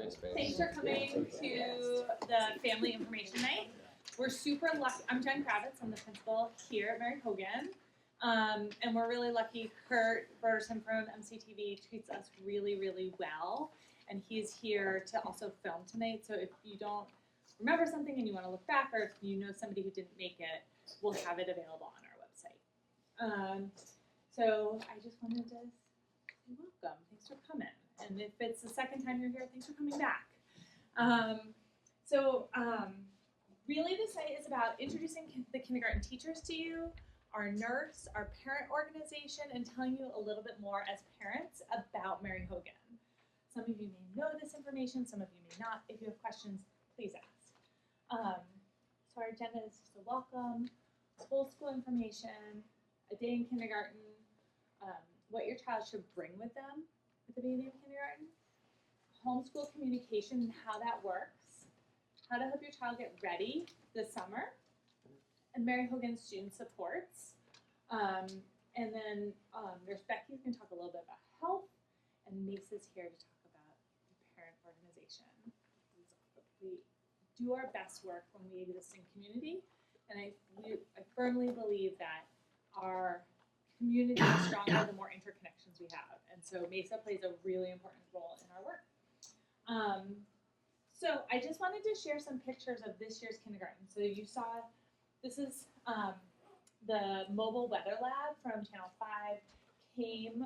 Thanks for coming to the Family Information Night. We're super lucky. I'm Jen Kravitz. I'm the principal here at Mary Hogan. And we're really lucky. Kurt Burson from MCTV treats us really, really well. And he's here to also film tonight. So if you don't remember something and you want to look back, or if you know somebody who didn't make it, we'll have it available on our website. So I just wanted to say welcome. Thanks for coming. And if it's the second time you're here, thanks for coming back. Really this night is about introducing the kindergarten teachers to you, our nurse, our parent organization, and telling you a little bit more as parents about Mary Hogan. Some of you may know this information, some of you may not. If you have questions, please ask. So our agenda is just a welcome, whole school information, a day in kindergarten, what your child should bring with them at the beginning of kindergarten, homeschool communication and how that works, how to help your child get ready this summer, and Mary Hogan student supports. And then there's Becky who's going to talk a little bit about health, and Mace's here to talk about the parent organization. We do our best work when we exist in community, and I firmly believe that our community is stronger the more interconnections we have. And so Mesa plays a really important role in our work. So I just wanted to share some pictures of this year's kindergarten. So you saw, this is the mobile weather lab from Channel 5 came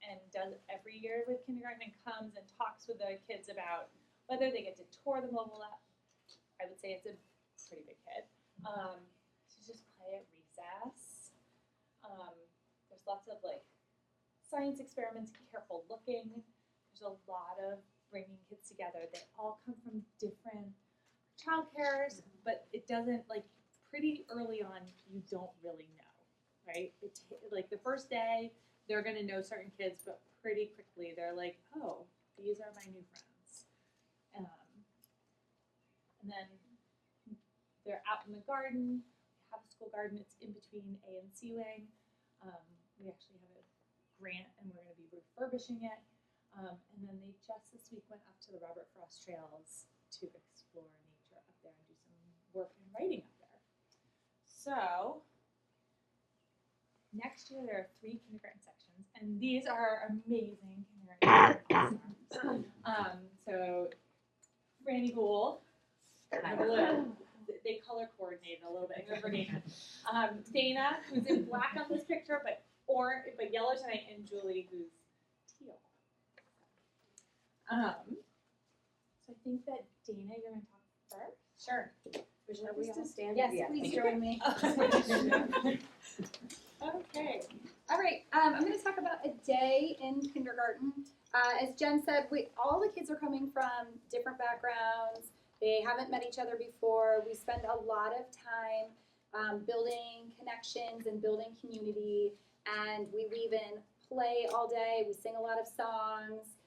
and does every year with kindergarten and comes and talks with the kids about whether they get to tour the mobile lab. I would say it's a pretty big kid. To just play at recess. There's lots of like science experiments, careful looking. There's a lot of bringing kids together. They all come from different childcares, but it doesn't, like, pretty early on, you don't really know, right? Like the first day, they're going to know certain kids, but pretty quickly they're like, oh, these are my new friends. And then they're out in the garden. We have a school garden. It's in between A and C wing. We actually have a grant, and we're going to be refurbishing it. And then they just this week went up to the Robert Frost Trails to explore nature up there and do some work and writing up there. So next year there are 3 kindergarten sections, and these are amazing kindergarten sections. So Randy Gould, blue. They color coordinated a little bit, except for Dana. Dana, who's in black on this picture, but yellow tonight, and Julie, who's teal. So I think that Dana, you're going to talk first. Sure. Would you like us to stand? Yes, please join me. Okay. All right, I'm going to talk about a day in kindergarten. As Jen said, all the kids are coming from different backgrounds. They haven't met each other before. We spend a lot of time building connections and building community, and we weave in play all day. We sing a lot of songs.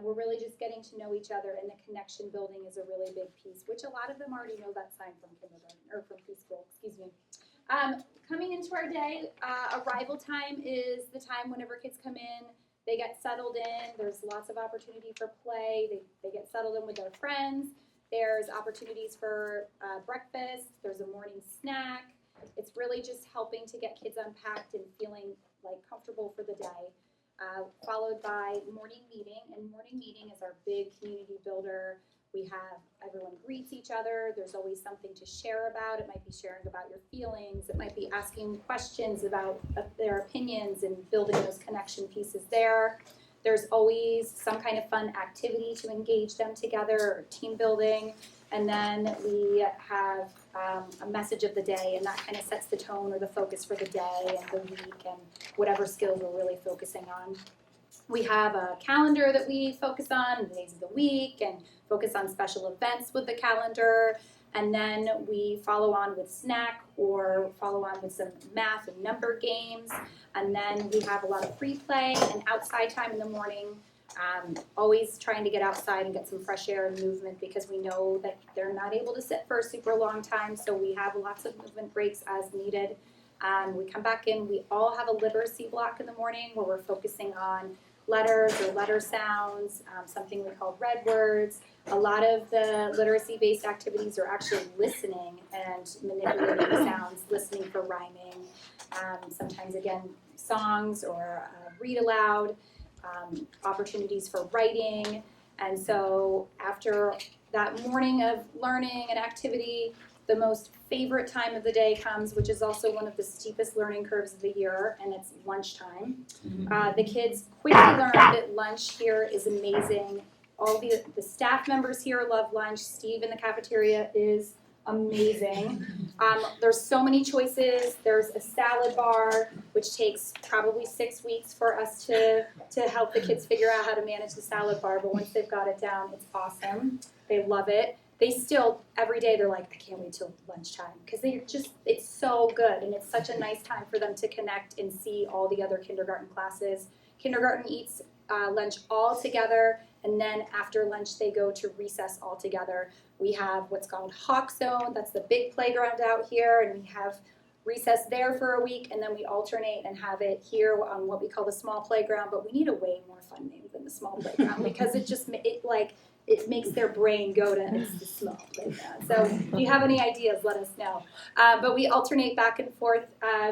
We're really just getting to know each other, and the connection building is a really big piece, which a lot of them already know that sign from kindergarten, or from preschool, excuse me. Coming into our day, arrival time is the time whenever kids come in, they get settled in. There's lots of opportunity for play. They get settled in with their friends. There's opportunities for breakfast. There's a morning snack. It's really just helping to get kids unpacked and feeling like comfortable for the day. Followed by morning meeting, and morning meeting is our big community builder. Everyone greets each other. There's always something to share about. It might be sharing about your feelings. It might be asking questions about their opinions and building those connection pieces there. There's always some kind of fun activity to engage them together, or team building. And then we have a message of the day, and that kind of sets the tone or the focus for the day and the week and whatever skills we're really focusing on. We have a calendar that we focus on, the days of the week, and focus on special events with the calendar. And then we follow on with snack or follow on with some math and number games. And then we have a lot of free play and outside time in the morning. Always trying to get outside and get some fresh air and movement, because we know that they're not able to sit for a super long time. So we have lots of movement breaks as needed. We come back in. We all have a literacy block in the morning where we're focusing on letters or letter sounds, something we call red words. A lot of the literacy-based activities are actually listening and manipulating the sounds, listening for rhyming. Sometimes, again, songs or read aloud, opportunities for writing. And so after that morning of learning and activity, the most favorite time of the day comes, which is also one of the steepest learning curves of the year, and it's lunchtime. The kids quickly learn that lunch here is amazing. All the staff members here love lunch. Steve in the cafeteria is amazing. There's so many choices. There's a salad bar, which takes probably 6 weeks for us to help the kids figure out how to manage the salad bar, but once they've got it down, it's awesome. They love it. They still, every day, they're like, I can't wait till lunchtime, because it's so good, and it's such a nice time for them to connect and see all the other kindergarten classes. Kindergarten eats lunch all together, and then after lunch, they go to recess all together. We have what's called Hawk Zone. That's the big playground out here, and we have recess there for a week, and then we alternate and have it here on what we call the small playground, but we need a way more fun name than the small playground, because it makes their brain go to, it's the small playground. So if you have any ideas, let us know. But we alternate back and forth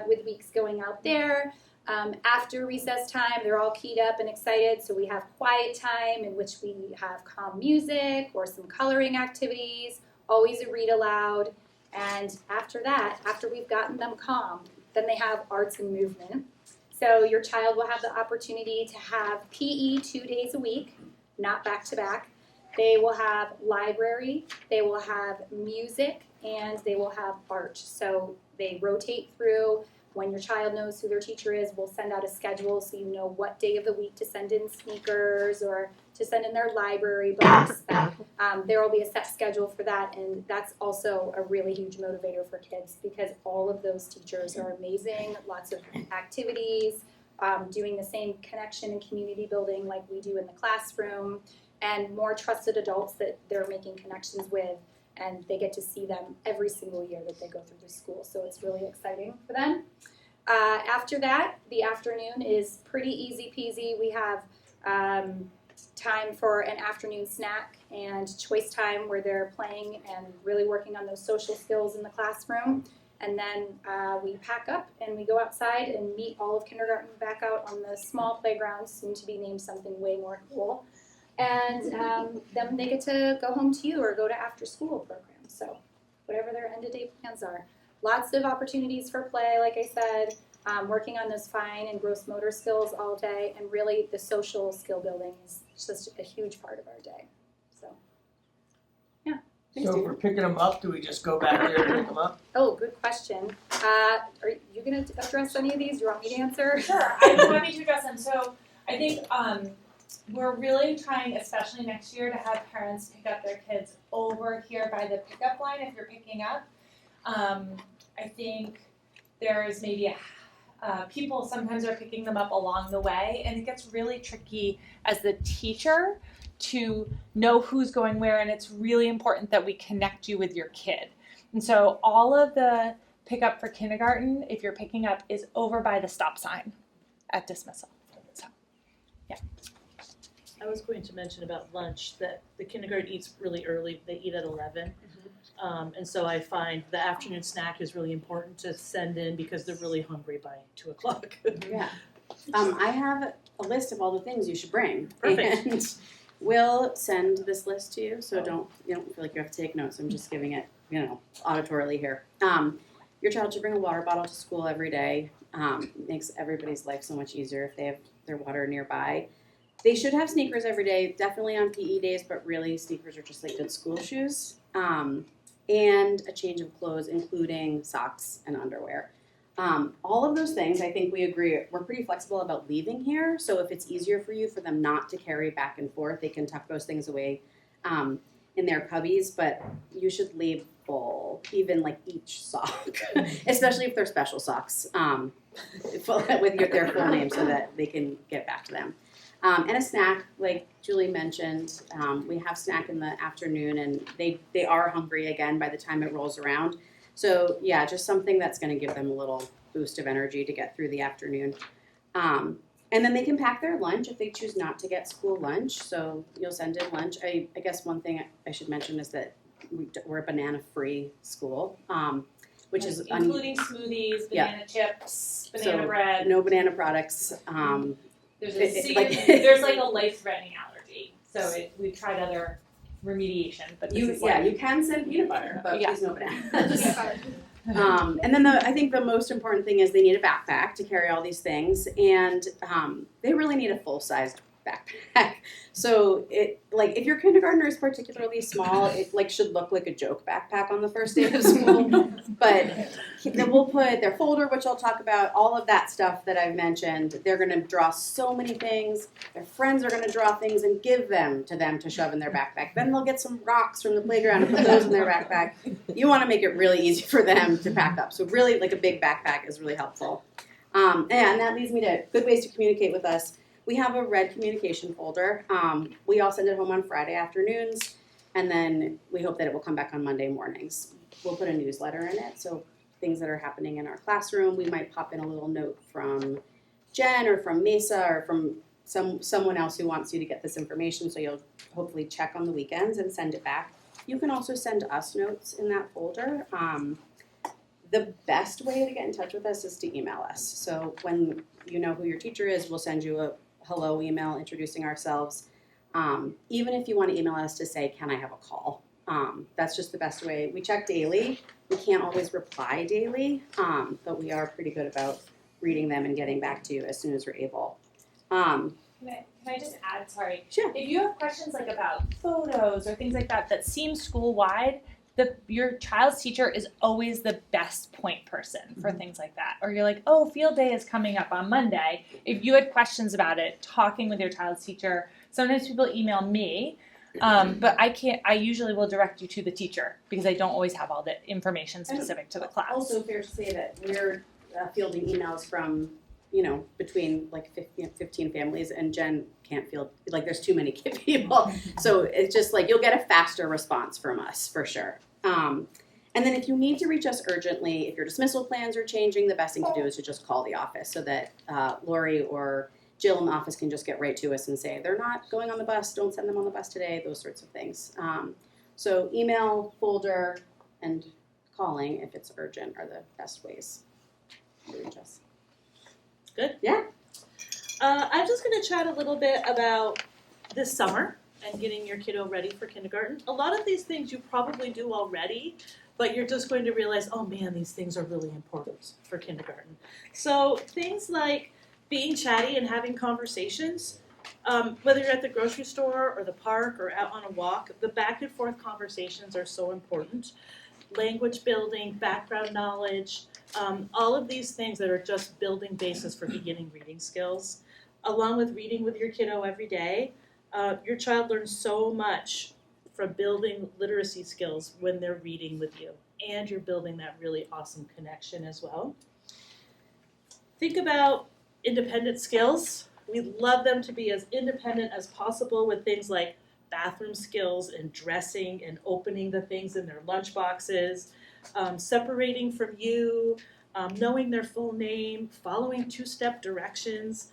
with weeks going out there. After recess time, they're all keyed up and excited, so we have quiet time in which we have calm music or some coloring activities, always a read aloud. And after that, after we've gotten them calm, then they have arts and movement. So your child will have the opportunity to have PE 2 days a week, not back to back. They will have library, they will have music, and they will have art. So they rotate through. When your child knows who their teacher is, we'll send out a schedule so you know what day of the week to send in sneakers or to send in their library books. There will be a set schedule for that, and that's also a really huge motivator for kids, because all of those teachers are amazing, lots of activities, doing the same connection and community building like we do in the classroom, and more trusted adults that they're making connections with, and they get to see them every single year that they go through the school. So it's really exciting for them. After that, the afternoon is pretty easy peasy. We have time for an afternoon snack and choice time where they're playing and really working on those social skills in the classroom. And then we pack up and we go outside and meet all of kindergarten back out on the small playground, soon to be named something way more cool. And then they get to go home to you or go to after school programs. So whatever their end of day plans are. Lots of opportunities for play, like I said, working on those fine and gross motor skills all day, and really the social skill building is just a huge part of our day. So, yeah. So if we're picking them up, do we just go back there and pick them up? Oh, good question. Are you going to address any of these? Do you want me to answer? Sure, I'm happy to address them. So I think we're really trying, especially next year, to have parents pick up their kids over here by the pickup line if you're picking up. I think there's maybe people sometimes are picking them up along the way, and it gets really tricky as the teacher to know who's going where, and it's really important that we connect you with your kid. And so all of the pickup for kindergarten, if you're picking up, is over by the stop sign at dismissal. So, yeah. I was going to mention about lunch that the kindergarten eats really early. They eat at 11. And so I find the afternoon snack is really important to send in because they're really hungry by 2 o'clock. Yeah. I have a list of all the things you should bring. Perfect. And we'll send this list to you, so you don't feel like you have to take notes. I'm just giving it, auditorily here. Your child should bring a water bottle to school every day. Makes everybody's life so much easier if they have their water nearby. They should have sneakers every day, definitely on PE days, but really sneakers are just like good school shoes. And a change of clothes, including socks and underwear. All of those things, I think we agree, we're pretty flexible about leaving here. So if it's easier for you for them not to carry back and forth, they can tuck those things away in their cubbies. But you should label even like each sock, especially if they're special socks, with their full name so that they can get back to them. And a snack, like Julie mentioned, we have snack in the afternoon, and they are hungry again by the time it rolls around. So yeah, just something that's going to give them a little boost of energy to get through the afternoon. And then they can pack their lunch if they choose not to get school lunch. So you'll send in lunch. I guess one thing I should mention is that we're a banana-free school, which is including smoothies, banana chips, banana so bread. no banana products. There's There's like a life-threatening allergy, so we've tried other remediation, but this is like, you can send peanut butter, but Yeah. please no banana. And then I think the most important thing is they need a backpack to carry all these things, and they really need a full-sized backpack. So if your kindergartner is particularly small, it should look like a joke backpack on the first day of school. But then we'll put their folder, which I'll talk about, all of that stuff that I've mentioned. They're going to draw so many things. Their friends are going to draw things and give them to shove in their backpack. Then they'll get some rocks from the playground and put those in their backpack. You want to make it really easy for them to pack up. So really, like a big backpack is really helpful. And that leads me to good ways to communicate with us. We have a red communication folder. We all send it home on Friday afternoons, and then we hope that it will come back on Monday mornings. We'll put a newsletter in it, so things that are happening in our classroom. We might pop in a little note from Jen or from Mesa or from someone else who wants you to get this information, so you'll hopefully check on the weekends and send it back. You can also send us notes in that folder. The best way to get in touch with us is to email us. So when you know who your teacher is, we'll send you a hello email introducing ourselves. Even if you want to email us to say, can I have a call? That's just the best way. We check daily. We can't always reply daily, but we are pretty good about reading them and getting back to you as soon as we're able. Can I just add, sorry. Sure. If you have questions like about photos or things like that seem school-wide, your child's teacher is always the best point person for things like that. Or you're like, oh, field day is coming up on Monday. If you had questions about it, talking with your child's teacher, sometimes people email me, but I usually will direct you to the teacher because I don't always have all the information specific to the class. Also fair to say that we're fielding emails from, between like 15 families, and Jen can't field, there's too many people. So it's just you'll get a faster response from us for sure. And then if you need to reach us urgently, if your dismissal plans are changing, the best thing to do is to just call the office so that Lori or Jill in the office can just get right to us and say, they're not going on the bus, don't send them on the bus today, those sorts of things. So email, folder, and calling if it's urgent are the best ways to reach us. Good? Yeah. I'm just going to chat a little bit about this summer and getting your kiddo ready for kindergarten. A lot of these things you probably do already, but you're just going to realize, oh man, these things are really important for kindergarten. So things like being chatty and having conversations, whether you're at the grocery store or the park or out on a walk, the back and forth conversations are so important. Language building, background knowledge, all of these things that are just building basis for beginning reading skills. Along with reading with your kiddo every day, your child learns so much from building literacy skills when they're reading with you. And you're building that really awesome connection as well. Think about independent skills. We'd love them to be as independent as possible with things like bathroom skills and dressing and opening the things in their lunch boxes, separating from you, knowing their full name, following two-step directions,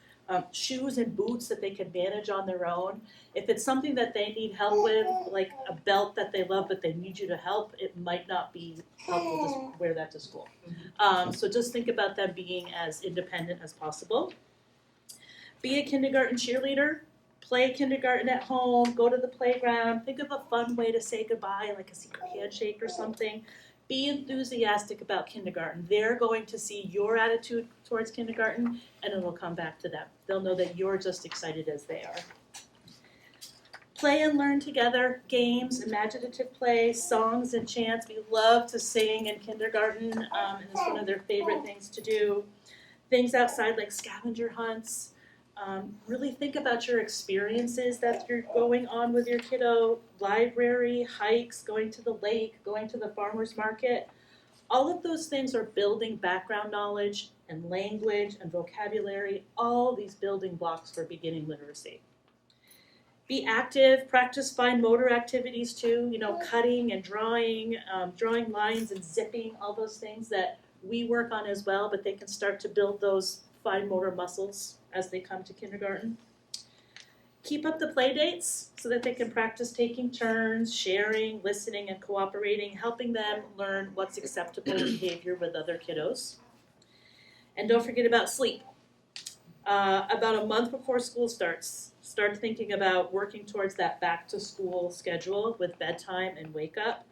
shoes and boots that they can manage on their own. If it's something that they need help with, like a belt that they love but they need you to help, it might not be helpful to wear that to school. So just think about them being as independent as possible. Be a kindergarten cheerleader. Play kindergarten at home. Go to the playground. Think of a fun way to say goodbye, like a secret handshake or something. Be enthusiastic about kindergarten. They're going to see your attitude towards kindergarten, and it'll come back to them. They'll know that you're just excited as they are. Play and learn together. Games, imaginative play, songs and chants. We love to sing in kindergarten, and it's one of their favorite things to do. Things outside like scavenger hunts. Really think about your experiences that you're going on with your kiddo. Library, hikes, going to the lake, going to the farmer's market. All of those things are building background knowledge and language and vocabulary, all these building blocks for beginning literacy. Be active, practice fine motor activities too, cutting and drawing lines and zipping, all those things that we work on as well, but they can start to build those fine motor muscles as they come to kindergarten. Keep up the play dates so that they can practice taking turns, sharing, listening, and cooperating, helping them learn what's acceptable behavior with other kiddos. And don't forget about sleep. About a month before school starts, start thinking about working towards that back to school schedule with bedtime and wake up.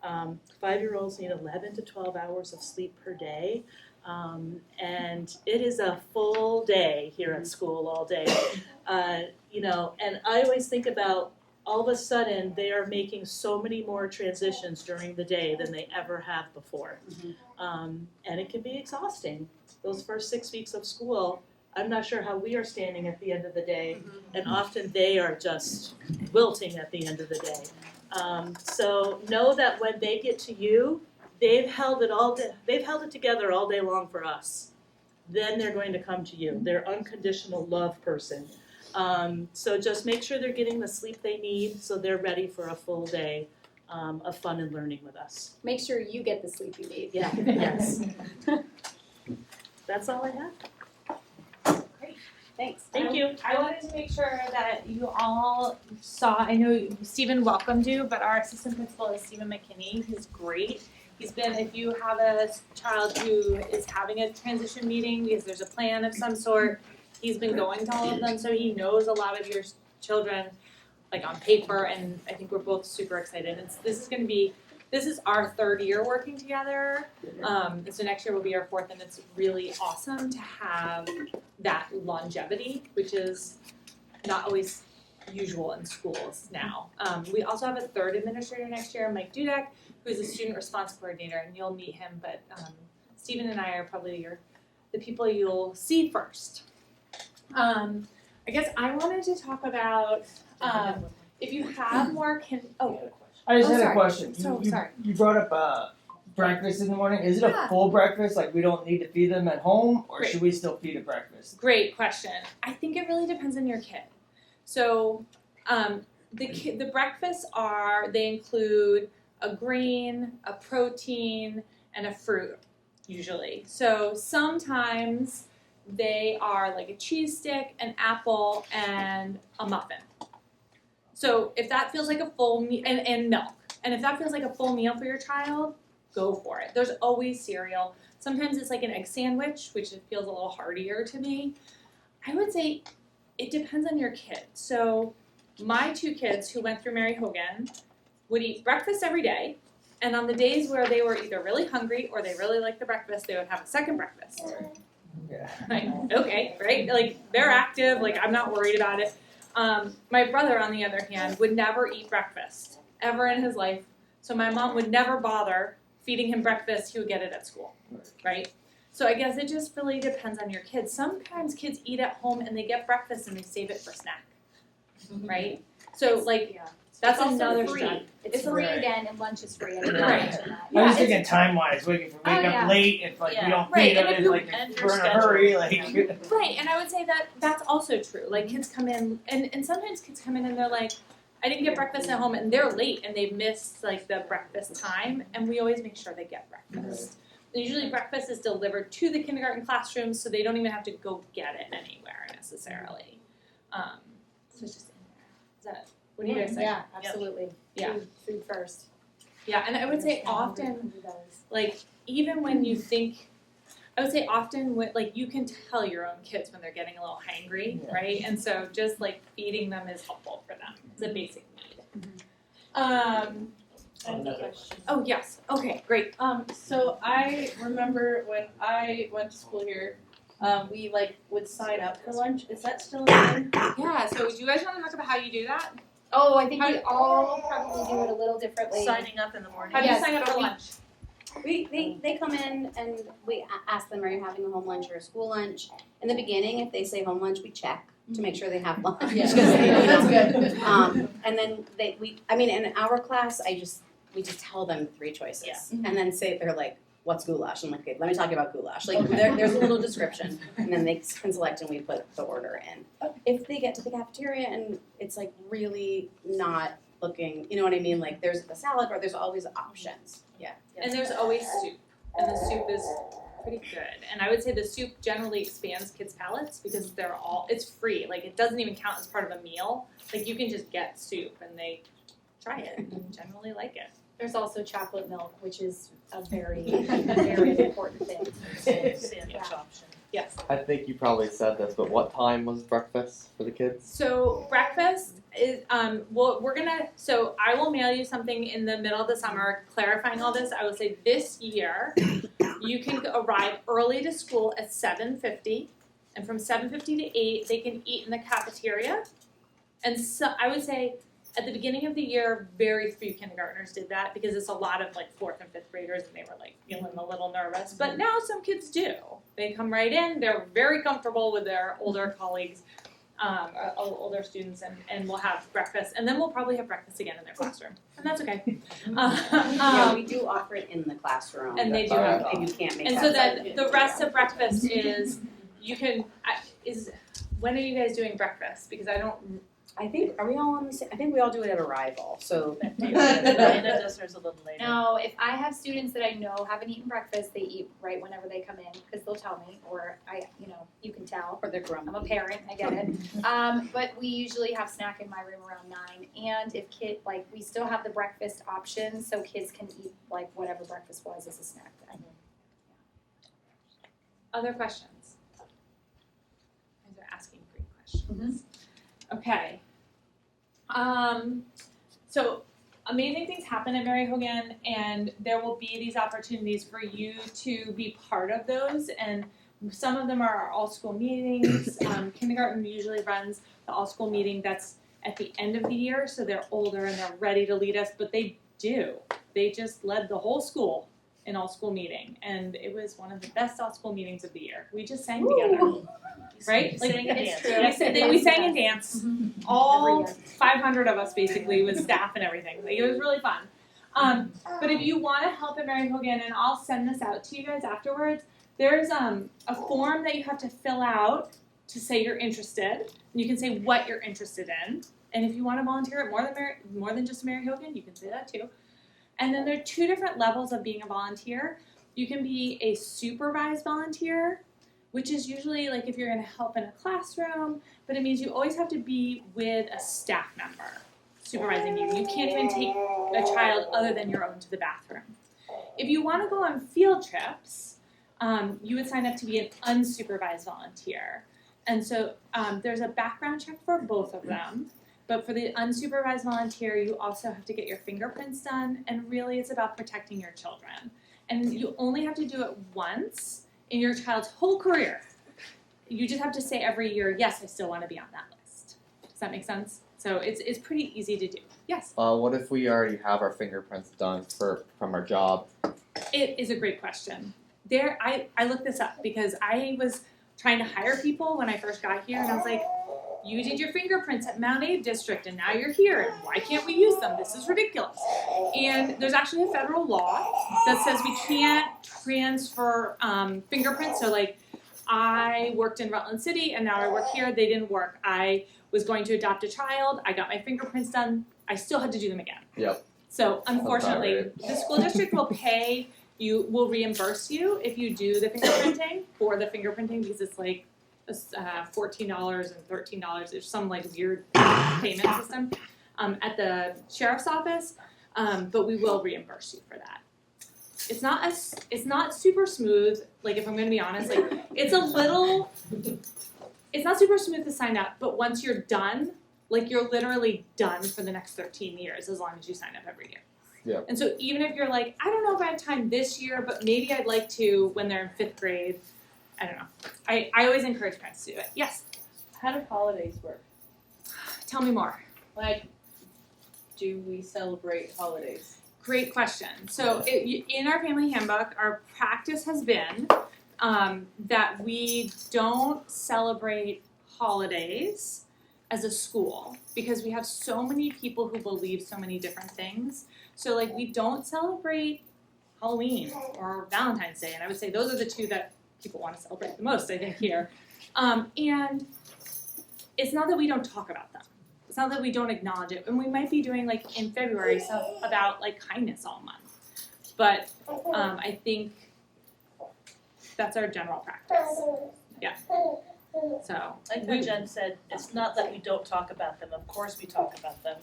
5-year-olds need 11 to 12 hours of sleep per day. And it is a full day here at school all day. And I always think about all of a sudden they are making so many more transitions during the day than they ever have before. And it can be exhausting. Those first 6 weeks of school, I'm not sure how we are standing at the end of the day, and often they are just wilting at the end of the day. So know that when they get to you, they've held it together all day long for us. Then they're going to come to you. They're unconditional love person. So just make sure they're getting the sleep they need so they're ready for a full day of fun and learning with us. Make sure you get the sleep you need. Yeah, yes. That's all I have. Thanks. Thank you. I wanted to make sure that you all saw, I know Stephen welcomed you, but our assistant principal is Stephen McKinney. He's great. He's been, if you have a child who is having a transition meeting because there's a plan of some sort, he's been going to all of them, so he knows a lot of your children, like on paper, and I think we're both super excited. This is our 3rd year working together, and so next year will be our 4th, and it's really awesome to have that longevity, which is not always usual in schools now. We also have a 3rd administrator next year, Mike Dudek, who's a student response coordinator, and you'll meet him, but Stephen and I are probably the people you'll see first. I guess I wanted to talk about if you have more I just had sorry. a question. Sorry. You brought up breakfast in the morning. Is it Yeah. a full breakfast? Like we don't need to feed them at home, or Great. should we still feed a breakfast? Great question. I think it really depends on your kid. So the breakfasts they include a grain, a protein, and a fruit usually. So sometimes they are like a cheese stick, an apple, and a muffin. So if that feels like a full meal, and milk, and if that feels like a full meal for your child, go for it. There's always cereal. Sometimes it's like an egg sandwich, which feels a little heartier to me. I would say it depends on your kid. So my 2 kids who went through Mary Hogan would eat breakfast every day, and on the days where they were either really hungry or they really liked the breakfast, they would have a second breakfast. Yeah. Like, okay, right? Like, they're active, like, I'm not worried about it. My brother, on the other hand, would never eat breakfast, ever in his life. So my mom would never bother feeding him breakfast. He would get it at school, right? So I guess it just really depends on your kids. Sometimes kids eat at home and they get breakfast and they save it for snack, right? So, like, that's It's also another free. strategy. It's free Right. again, and lunch is free. I didn't Right. mention that. I was Yeah, thinking time-wise, waiting for waking yeah. up late. If like we Yeah. don't Right, feed and them, if it's you- like and we're your in a hurry. schedule. Like Right, and I would say that that's also true. Like, kids come in, and sometimes kids come in and they're like, I didn't get breakfast at home, and they're late, and they've missed, like, the breakfast time, and we always make sure they get breakfast. And usually breakfast is delivered to the kindergarten classrooms, so they don't even have to go get it anywhere necessarily. So it's just in there. Is that, what do you guys think? Yeah, absolutely. Yeah. Food first. Yeah, and I would say often, like, even when you think, I would say often, like, you can tell your own kids when they're getting a little hangry, Yeah. right? And so just, like, feeding them is helpful for them. It's a basic need. Another Oh, yes. Okay, great. So I remember when I went to school here, we would sign up for lunch. Is that still a thing? Yeah, so do you guys want to talk about how you do that? Oh, I think we all probably do it a little differently. Signing up in the morning. How do Yes, you sign up but for we- lunch? They come in and we ask them, are you having a home lunch or a school lunch? In the beginning, if they say home lunch, we check to make sure they have lunch. Yeah. 'Cause they, That's good. And then in our class, we just tell them 3 choices. Yeah. And then say, they're like, what's goulash? I'm like, okay, let me talk about goulash. Like, there's a little description, and then they can select and we put the order in. If they get to the cafeteria and it's like really not looking, you know what I mean? Like, there's the salad bar, there's always options. Yeah. And there's always soup. And the soup is pretty good. And I would say the soup generally expands kids' palates because it's free. Like it doesn't even count as part of a meal. Like you can just get soup and they try it and generally like it. There's also chocolate milk, which is a very important thing. Sandwich Yeah. option. Yes. I think you probably said this, but what time was breakfast for the kids? So breakfast is so I will mail you something in the middle of the summer clarifying all this. I will say this year you can arrive early to school at 7:50, and from 7:50 to 8 they can eat in the cafeteria. And so I would say at the beginning of the year, very few kindergartners did that because it's a lot of like 4th and 5th graders and they were like feeling a little nervous. But now some kids do. They come right in, they're very comfortable with their older colleagues, older students, and we'll have breakfast. And then we'll probably have breakfast again in their classroom. And that's okay. Yeah, we do offer it in the classroom. And they do have And you can't make And that so side. then the rest of breakfast is, when are you guys doing breakfast? Because I think, are we all on the same, I think we all do it at arrival, so. Elena does hers a little later. Now, if I have students that I know haven't eaten breakfast, they eat right whenever they come in because they'll tell me, or you can tell. Or they're grumpy. I'm a parent, I get it. But we usually have snack in my room around 9, and if we still have the breakfast option, so kids can eat like whatever breakfast was as a snack then. other questions? You guys are asking great questions. Okay. So amazing things happen at Mary Hogan, and there will be these opportunities for you to be part of those. And some of them are our all-school meetings. Kindergarten usually runs the all-school meeting that's at the end of the year, so they're older and they're ready to lead us. But they do. They just led the whole school in all-school meeting, and it was one of the best all-school meetings of the year. We just sang together. Right? Like, Sing and it's dance. true. We sang and danced. Every All year. 500 of us basically with staff and everything. Like, it was really fun. But if you want to help at Mary Hogan, and I'll send this out to you guys afterwards, there's a form that you have to fill out to say you're interested. And you can say what you're interested in. And if you want to volunteer at more than just Mary Hogan, you can say that too. And then there are 2 different levels of being a volunteer. You can be a supervised volunteer, which is usually like if you're going to help in a classroom, but it means you always have to be with a staff member supervising you. You can't even take a child other than your own to the bathroom. If you want to go on field trips, you would sign up to be an unsupervised volunteer. And so there's a background check for both of them. But for the unsupervised volunteer, you also have to get your fingerprints done, and really it's about protecting your children. And you only have to do it once in your child's whole career. You just have to say every year, yes, I still want to be on that list. Does that make sense? So it's pretty easy to do. Yes? What if we already have our fingerprints done from our job? It is a great question. I looked this up because I was trying to hire people when I first got here, and I was like, you did your fingerprints at Mount Abe District, and now you're here, and why can't we use them? This is ridiculous. And there's actually a federal law that says we can't transfer fingerprints. So, like, I worked in Rutland City, and now I work here. They didn't work. I was going to adopt a child. I got my fingerprints done. I still had to do them again. Yep. So, unfortunately, right. the school district will will reimburse you if you do the fingerprinting because it's like $14 and $13. There's some like weird payment system at the sheriff's office, but we will reimburse you for that. It's not super smooth. Like, if I'm going to be honest, like it's not super smooth to sign up. But once you're done, like you're literally done for the next 13 years as long as you sign up every year. Yeah. And so even if you're like, I don't know if I have time this year, but maybe I'd like to when they're in 5th grade. I don't know. I always encourage parents to do it. Yes? How do holidays work? Tell me more. Like, do we celebrate holidays? Great question. So in our family handbook, our practice has been that we don't celebrate holidays as a school because we have so many people who believe so many different things. So, like, we don't celebrate Halloween or Valentine's Day. And I would say those are the 2 that people want to celebrate the most, I think, here. And it's not that we don't talk about them. It's not that we don't acknowledge it. And we might be doing, like, in February, stuff about, like, kindness all month. But I think That's our general practice. Yeah. So. Like what Jen said, it's not that we don't talk about them, of course we talk about them.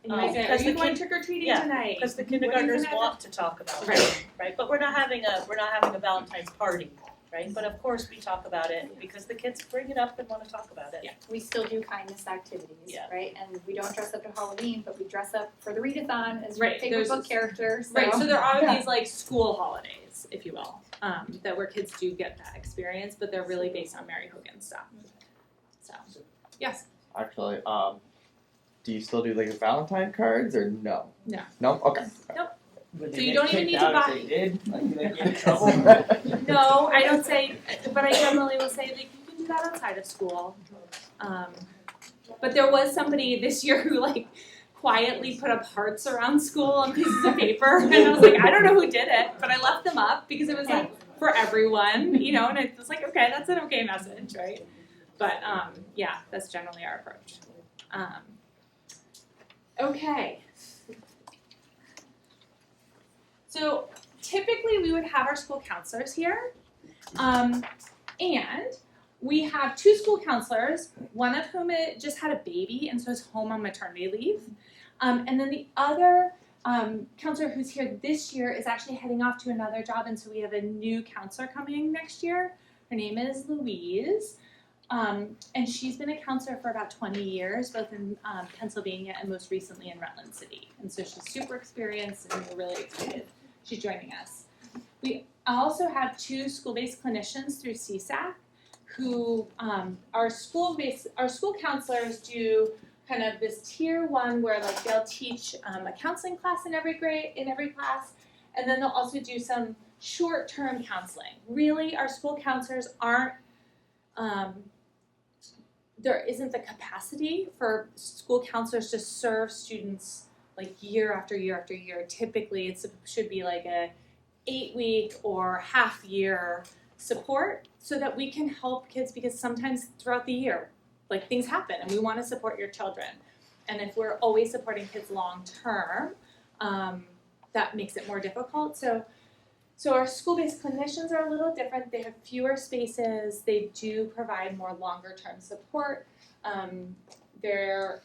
And you might say, are because you the going kid- trick or treating yeah, tonight? Because the What are you kindergartners gonna want to talk about it, Right. right? But we're not having a Valentine's party, right? But of course we talk about it because the kids bring it up and want to talk about it. Yeah, we still do kindness activities, Yeah. right? And we don't dress up to Halloween, but we dress up for the readathon as Right, your favorite there's- book character. So. Right, so there are Yeah. these like school holidays, if you will, that where kids do get that experience, but they're really based on Mary Hogan stuff. So, yes. Actually, do you still do like Valentine cards or no? No. No? Okay. Would So they you get don't even kicked need to out buy- if they did? Like, do they get in trouble? No, I don't say, but I generally will say like you can do that outside of school. But there was somebody this year who like quietly put up hearts around school on pieces of paper, and I was like, I don't know who did it, but I left them up because it was like for everyone, you know, and it was like, okay, that's an okay message, right? But yeah, that's generally our approach. Okay. So typically we would have our school counselors here, and we have 2 school counselors, one of whom just had a baby and so is home on maternity leave, and then the other counselor who's here this year is actually heading off to another job, and so we have a new counselor coming next year. Her name is Louise, and she's been a counselor for about 20 years, both in Pennsylvania and most recently in Rutland City, and so she's super experienced and we're really excited she's joining us. We also have 2 school-based clinicians through CSAC who our school counselors do kind of this tier 1 where like they'll teach a counseling class in every class, and then they'll also do some short-term counseling. Really, our school counselors aren't there isn't the capacity for school counselors to serve students like year after year after year. Typically, it should be like a 8-week or half-year support so that we can help kids, because sometimes throughout the year, like things happen and we want to support your children. And if we're always supporting kids long-term, that makes it more difficult. So our school-based clinicians are a little different. They have fewer spaces. They do provide more longer-term support. There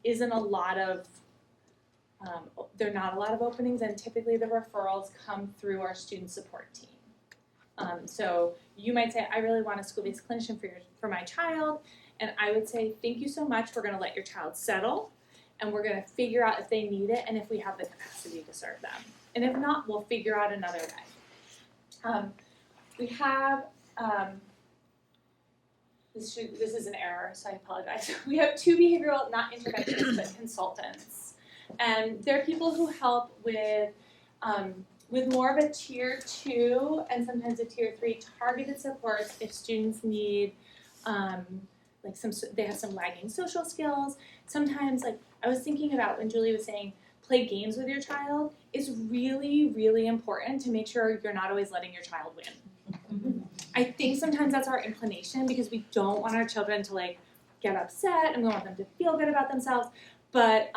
isn't a lot of there are not a lot of openings, and typically the referrals come through our student support team. So you might say, I really want a school-based clinician for my child, and I would say, thank you so much. We're going to let your child settle, and we're going to figure out if they need it and if we have the capacity to serve them. And if not, we'll figure out another way. We have this is an error, so I apologize. We have 2 behavioral, not interventionists, but consultants. And they're people who help with more of a tier 2 and sometimes a tier 3 targeted supports if students need they have some lagging social skills. Sometimes, like I was thinking about when Julie was saying, play games with your child. It's really, really important to make sure you're not always letting your child win. I think sometimes that's our inclination because we don't want our children to like get upset and we want them to feel good about themselves. But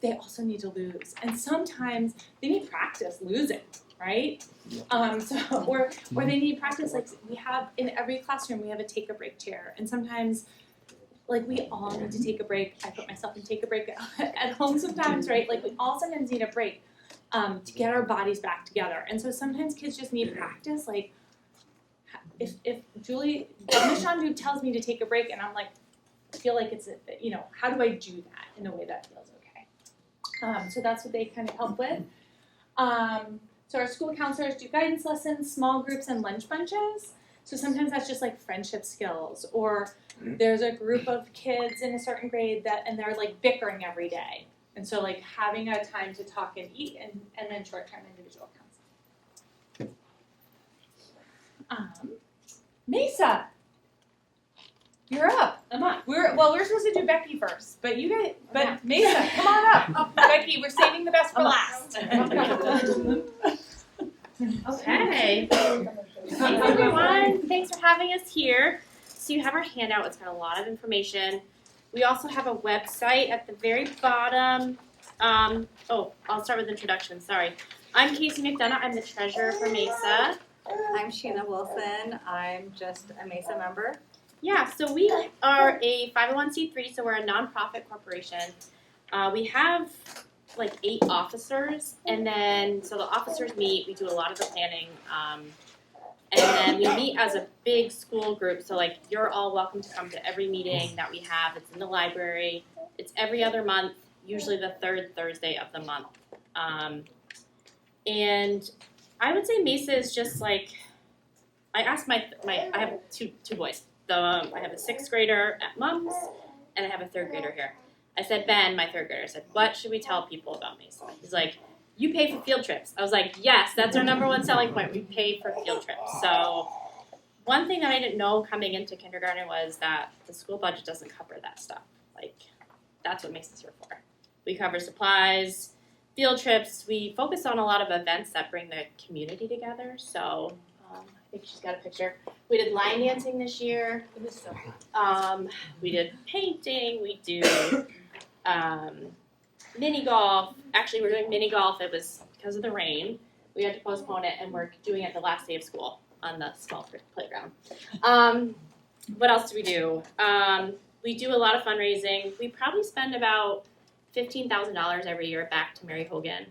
they also need to lose, and sometimes they need practice losing, right? Or they need practice. Like we have in every classroom, we have a take a break chair, and sometimes, like we all need to take a break. I put myself in take a break at home sometimes, right? Like we all sometimes need a break to get our bodies back together, and so sometimes kids just need practice. Like if Miss Shandu tells me to take a break, and I'm like, I feel like it's, how do I do that in a way that feels okay? So that's what they kind of help with. So our school counselors do guidance lessons, small groups, and lunch bunches. So sometimes that's just like friendship skills, or there's a group of kids in a certain grade and they're like bickering every day. And so like having a time to talk and eat and then short-term individual counseling. Mesa! You're up. I'm on. We're supposed to do Becky first, but Mesa, come on up. Becky, we're saving the best for last. Okay. Thanks everyone. Thanks for having us here. So you have our handout. It's got a lot of information. We also have a website at the very bottom. I'll start with introduction. Sorry. I'm Casey McDonough. I'm the treasurer for Mesa. I'm Sheena Wilson. I'm just a Mesa member. Yeah, so we are a 501c3, so we're a nonprofit corporation. We have like 8 officers, and then so the officers meet. We do a lot of the planning, and then we meet as a big school group. So like you're all welcome to come to every meeting that we have. It's in the library. It's every other month, usually the 3rd Thursday of the month. And I would say Mesa is just like, I asked I have two boys. I have a 6th grader at Mom's, and I have a 3rd grader here. I said, Ben, my 3rd grader, I said, what should we tell people about Mesa? He's like, you pay for field trips. I was like, yes, that's our #1 selling point. We pay for field trips. So one thing that I didn't know coming into kindergarten was that the school budget doesn't cover that stuff. Like, that's what Mesa's here for. We cover supplies, field trips. We focus on a lot of events that bring the community together. So I think she's got a picture. We did line dancing this year. It was so fun. We did painting. We do mini golf. Actually, we're doing mini golf. It was because of the rain. We had to postpone it, and we're doing it the last day of school on the small playground. What else do we do? We do a lot of fundraising. We probably spend about $15,000 every year back to Mary Hogan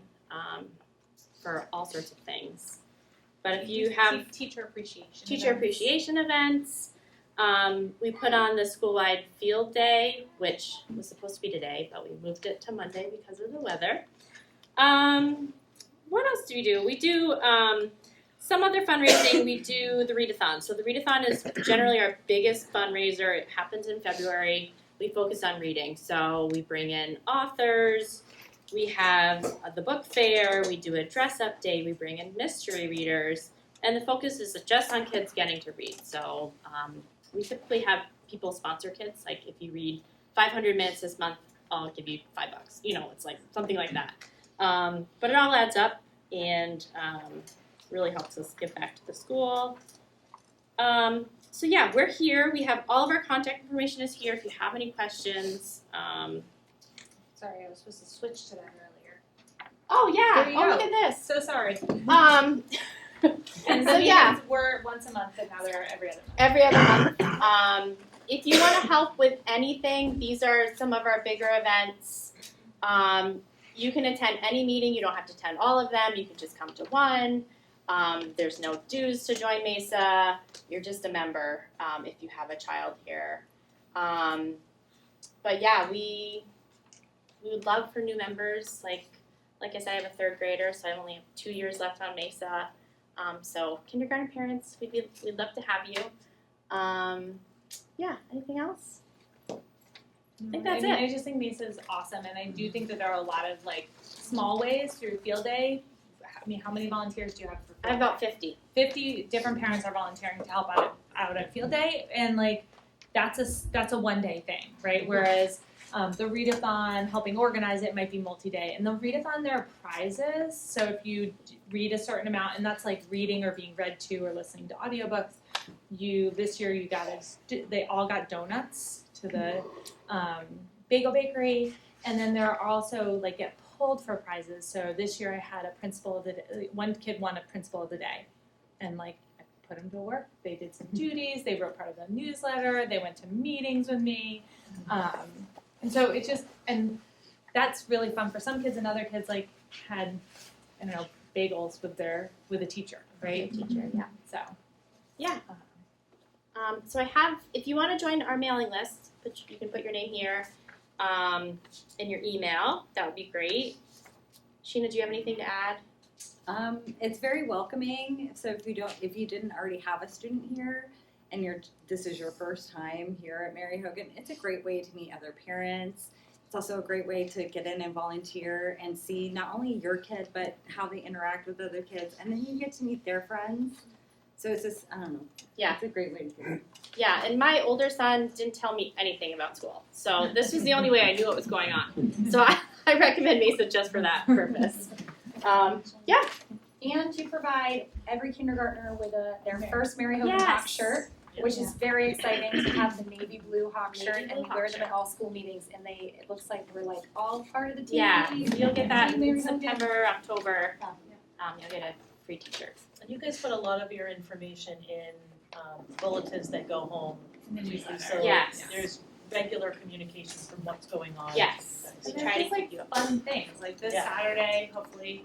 for all sorts of things. But if you have teacher appreciation events, we put on the school-wide field day, which was supposed to be today, but we moved it to Monday because of the weather. What else do? We do some other fundraising. We do the readathon. So the readathon is generally our biggest fundraiser. It happens in February. We focus on reading. So we bring in authors. We have the book fair. We do a dress-up day. We bring in mystery readers. And the focus is just on kids getting to read. So we typically have people sponsor kids. Like if you read 500 minutes this month, I'll give you $5. It's like something like that. But it all adds up and really helps us give back to the school. So yeah, we're here. We have all of our contact information is here if you have any questions. Sorry, I was supposed to switch to that earlier. Oh yeah. There you Oh go. look at this. So sorry. And So so yeah, meetings were once a month, and now they're every other month. every other month. If you want to help with anything, these are some of our bigger events. You can attend any meeting. You don't have to attend all of them. You can just come to one. There's no dues to join Mesa. You're just a member if you have a child here. But yeah, we would love for new members. Like I said, I have a 3rd grader, so I only have 2 years left on Mesa. So kindergarten parents, we'd love to have you. Yeah, anything else? I think that's it. I just think Mesa is awesome, and I do think that there are a lot of small ways through field day. How many volunteers do you have for field I have about 50. 50 different parents are volunteering to help out at field day, and that's a one-day thing, right? Whereas the readathon, helping organize it, might be multi-day. And the readathon, there are prizes. So if you read a certain amount, and that's like reading or being read to or listening to audiobooks, this year they all got donuts to the bagel bakery, and then there are also get pulled for prizes. So this year I had a principal of the day. One kid won a principal of the day, and I put them to work. They did some duties. They wrote part of the newsletter. They went to meetings with me. And so it's just, and that's really fun for some kids, and other kids had, bagels with a teacher, right? Teacher, yeah. So. Yeah. So I have, if you want to join our mailing list, you can put your name here and your email. That would be great. Sheena, do you have anything to add? It's very welcoming. So if you didn't already have a student here, and this is your first time here at Mary Hogan, it's a great way to meet other parents. It's also a great way to get in and volunteer and see not only your kid, but how they interact with other kids, and then you get to meet their friends. So it's just, I don't know. Yeah. It's a great way to do it. Yeah, and my older son didn't tell me anything about school. So this was the only way I knew what was going on. So I recommend Mesa just for that purpose. Yeah. And you provide every kindergartner with their first Mary Hogan Hawk shirt, which is very exciting to have the navy blue Hawk shirt, and we wear them at all school meetings, and it looks like we're all part of the team. Yeah, you'll get that Mary in Hogan. September, October. You'll get a free t-shirts. And you guys put a lot of your information in bulletins that go home. So Yes. there's regular communication from what's going on. Yes. And We then try just to like keep you up. fun things, like this Yeah. Saturday, hopefully,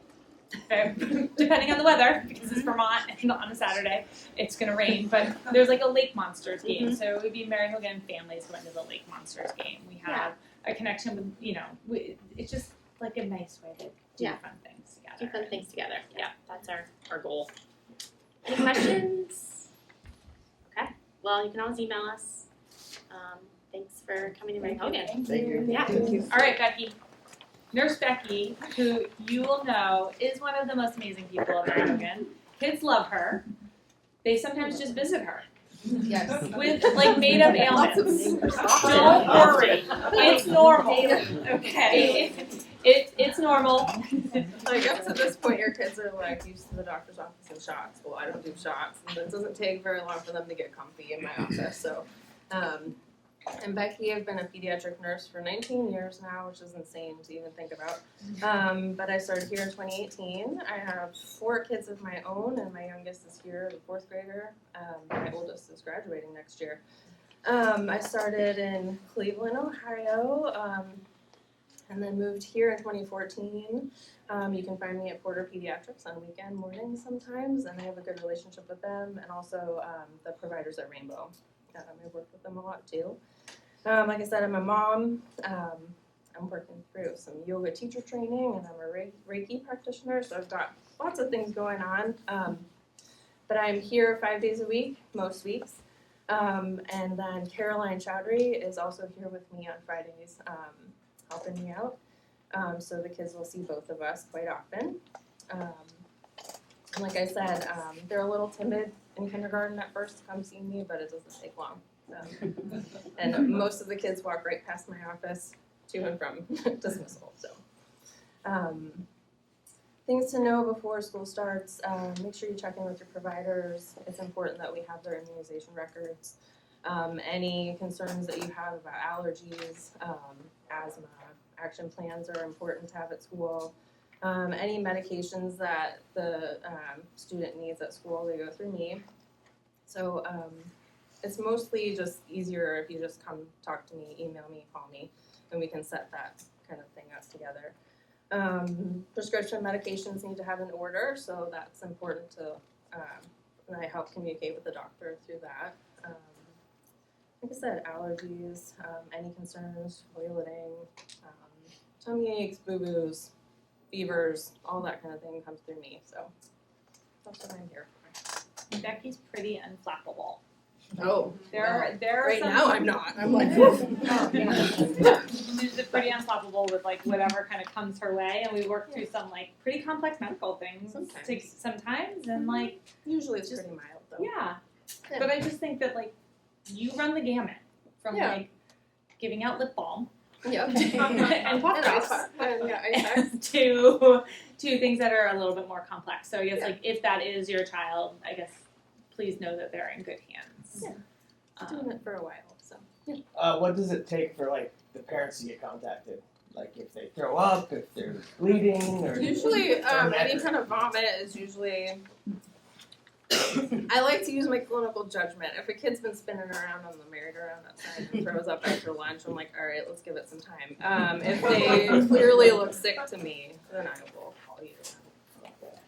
depending on the weather, because it's Vermont and on a Saturday, it's gonna rain, but there's like a Lake Monsters game, so it would be Mary Hogan families going to the Lake Monsters game. We have a connection with, it's just like a nice way to do Yeah. fun things together. Do fun things together. Yeah, that's our goal. Any questions? Okay. Well, you can always email us. Thanks for coming to Mary Hogan. Thank you. Yeah. All right, Becky. Nurse Becky, who you will know is one of the most amazing people at Mary Hogan. Kids love her. They sometimes just visit her Yes. with like made up ailments. Don't Often. worry, it's normal. Okay, it's normal. Like up to this point, your kids are like used to the doctor's office and shots. Well, I don't do shots, and it doesn't take very long for them to get comfy in my office. So, and Becky, I've been a pediatric nurse for 19 years now, which is insane to even think about. But I started here in 2018. I have 4 kids of my own, and my youngest is here, the 4th grader. My oldest is graduating next year. I started in Cleveland, Ohio. And then moved here in 2014. You can find me at Porter Pediatrics on weekend mornings sometimes, and I have a good relationship with them, and also the providers at Rainbow. I work with them a lot too. Like I said, I'm a mom. I'm working through some yoga teacher training, and I'm a Reiki practitioner, so I've got lots of things going on. But I'm here 5 days a week, most weeks. And then Caroline Chowdhury is also here with me on Fridays. Helping me out, so the kids will see both of us quite often. And like I said, they're a little timid in kindergarten at first to come see me, but it doesn't take long. And most of the kids walk right past my office to and from dismissal. So, things to know before school starts: make sure you check in with your providers. It's important that we have their immunization records. Any concerns that you have about allergies, asthma, action plans are important to have at school. Any medications that the student needs at school, they go through me. So it's mostly just easier if you just come talk to me, email me, call me, and we can set that kind of thing up together. Prescription medications need to have an order, so that's important to, and I help communicate with the doctor through that. Like I said, allergies, any concerns, toileting, tummy aches, boo-boos, fevers, all that kind of thing comes through me. So that's what I'm here for. Becky's pretty unflappable. Oh, There are right some now I'm not. I'm like, She's pretty unstoppable with like whatever kind of comes her way, and we work through some like pretty complex medical things sometimes and like usually it's pretty mild though. yeah. But I just think that like you run the gamut from Yeah. like giving out lip balm Yep. and pop And ice drops pack. Yeah, ice packs. to things that are a little bit more complex. So I guess Yeah. like if that is your child, I guess please know that they're in good hands. Yeah. Doing it for a while, so. What does it take for like the parents to get contacted? Like if they throw up, if they're bleeding, or Usually, or any kind of vomit is usually. I like to use my clinical judgment. If a kid's been spinning around on the merry-go-round outside and throws up after lunch, I'm like, all right, let's give it some time. If they clearly look sick to me, then I will call you.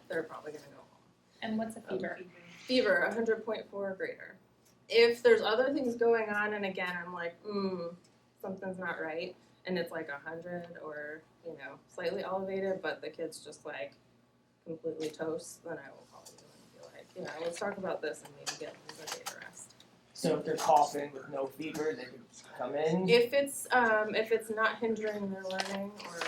They're probably gonna go home. And what's a fever? Fever, 100.4 or greater. If there's other things going on, and again, I'm like, something's not right, and it's like 100 or, slightly elevated, but the kid's just like completely toast, then I will call you and be like, let's talk about this and maybe get them a day to rest. so if they're coughing with no fever, they could come in. If it's not hindering their learning, or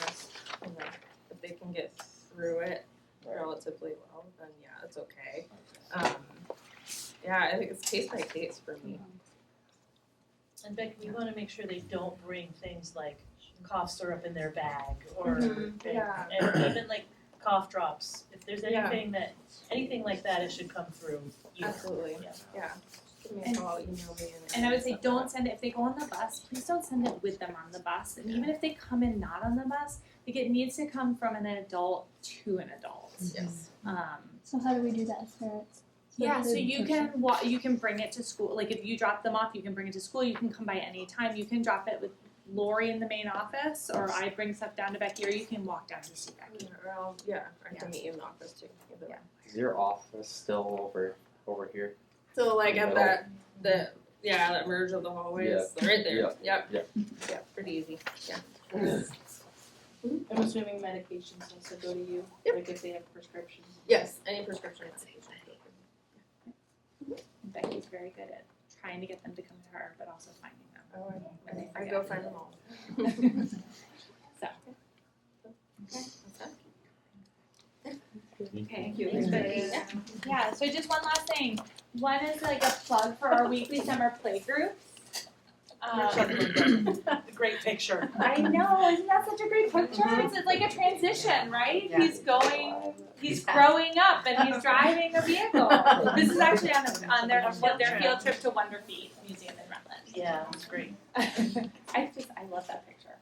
if they can get through it relatively well, then yeah, it's okay. I think it's case by case for me. And Becky, we want to make sure they don't bring things like cough syrup in their bag or Yeah. and even like cough drops. If there's Yeah. anything like that, it should come through you. Absolutely. Yeah. Yeah. Give me a call, email me. And I would say don't send it, if they go on the bus, please don't send it with them on the bus. And even if they come in not on the bus, like it needs to come from an adult to an adult. Yes. So how do we do that as parents? Yeah, so you can bring it to school. Like if you drop them off, you can bring it to school. You can come by any time. You can drop it with Lori in the main office, or I bring stuff down to Becky, or you can walk down to see Becky. I can meet you in the office too. Either way. Is your office still over here? So like at Middle. that merge of the hallways, right there. Yep. Yep, pretty easy. Yeah. I'm assuming medications also go to you, Yep. like if they have prescriptions. Yes, any prescription medication. Becky's very good at trying to get them to come to her, but also finding them. Oh, when they I forget. go find them all. So. Okay. Thank you. Yeah, so just one last thing. One is like a plug for our weekly summer play groups. Great picture. I know, isn't that such a great picture? It's like a transition, right? Yeah. He's growing up and he's driving a vehicle. This is actually on their field trip to Wonder Feet Museum in Rutland. Yeah, it's great. I love that picture.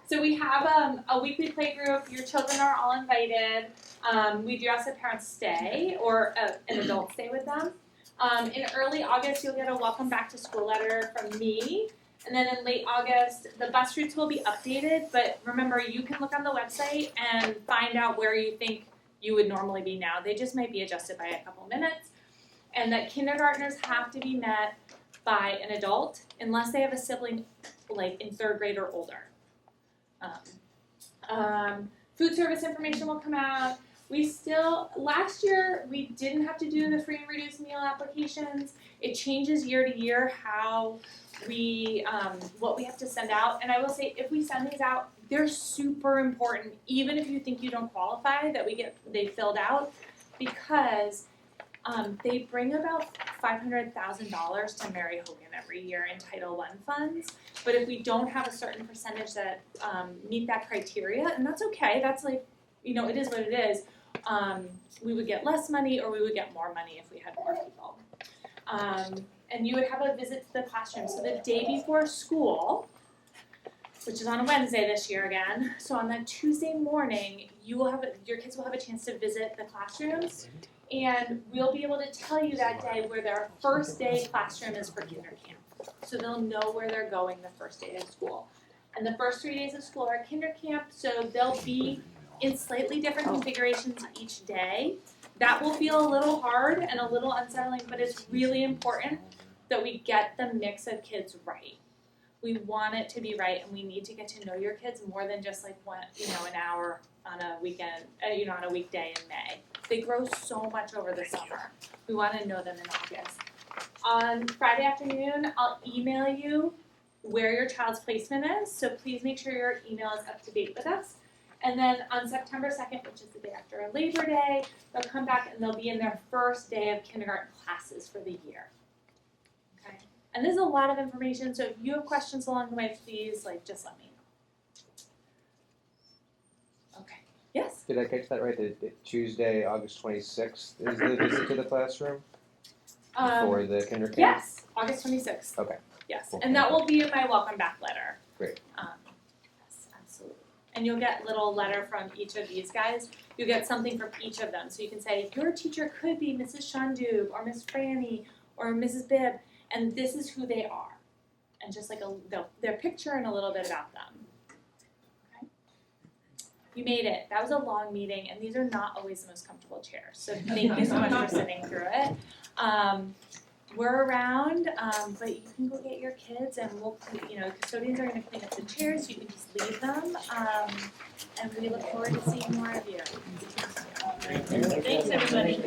So we have a weekly play group. Your children are all invited. We do ask that parents stay or an adult stay with them. In early August, you'll get a welcome back to school letter from me. And then in late August, the bus routes will be updated. But remember, you can look on the website and find out where you think you would normally be now. They just might be adjusted by a couple minutes. And that kindergartners have to be met by an adult unless they have a sibling like in 3rd grade or older. Food service information will come out. Last year, we didn't have to do the free and reduced meal applications. It changes year to year how what we have to send out. And I will say, if we send these out, they're super important, even if you think you don't qualify, that they filled out, because they bring about $500,000 to Mary Hogan every year in Title I funds. But if we don't have a certain percentage that meet that criteria, and that's okay, that's like, it is what it is, we would get less money or we would get more money if we had more people. And you would have a visit to the classroom. So the day before school, which is on a Wednesday this year again, so on that Tuesday morning, your kids will have a chance to visit the classrooms, and we'll be able to tell you that day where their first day classroom is for kinder camp. So they'll know where they're going the first day of school. And the first 3 days of school are kinder camp, so they'll be in slightly different configurations each day. That will feel a little hard and a little unsettling, but it's really important that we get the mix of kids right. We want it to be right, and we need to get to know your kids more than just like an hour on a weekend, on a weekday in May. They grow so much over the summer. We want to know them in August. On Friday afternoon, I'll email you where your child's placement is, so please make sure your email is up to date with us. And then on September 2nd, which is the day after Labor Day, they'll come back and they'll be in their first day of kindergarten classes for the year. Okay? And this is a lot of information, so if you have questions along the way, please, just let me know. Okay. Yes? Did I catch that right? The Tuesday, August 26th is the visit to the classroom for the kinder camp? Yes, August 26th. Okay. Yes, Cool. and that will be in my welcome back letter. Great. Yes, absolutely. And you'll get a little letter from each of these guys. You'll get something from each of them. So you can say, your teacher could be Mrs. Shundub or Miss Franny or Mrs. Bibb, and this is who they are. And just like their picture and a little bit about them. Okay. You made it. That was a long meeting, and these are not always the most comfortable chairs. So thank you so much for sitting through it. We're around, but you can go get your kids, and custodians are going to clean up the chairs. You can just leave them, and we look forward to seeing more of you. Thanks, everybody.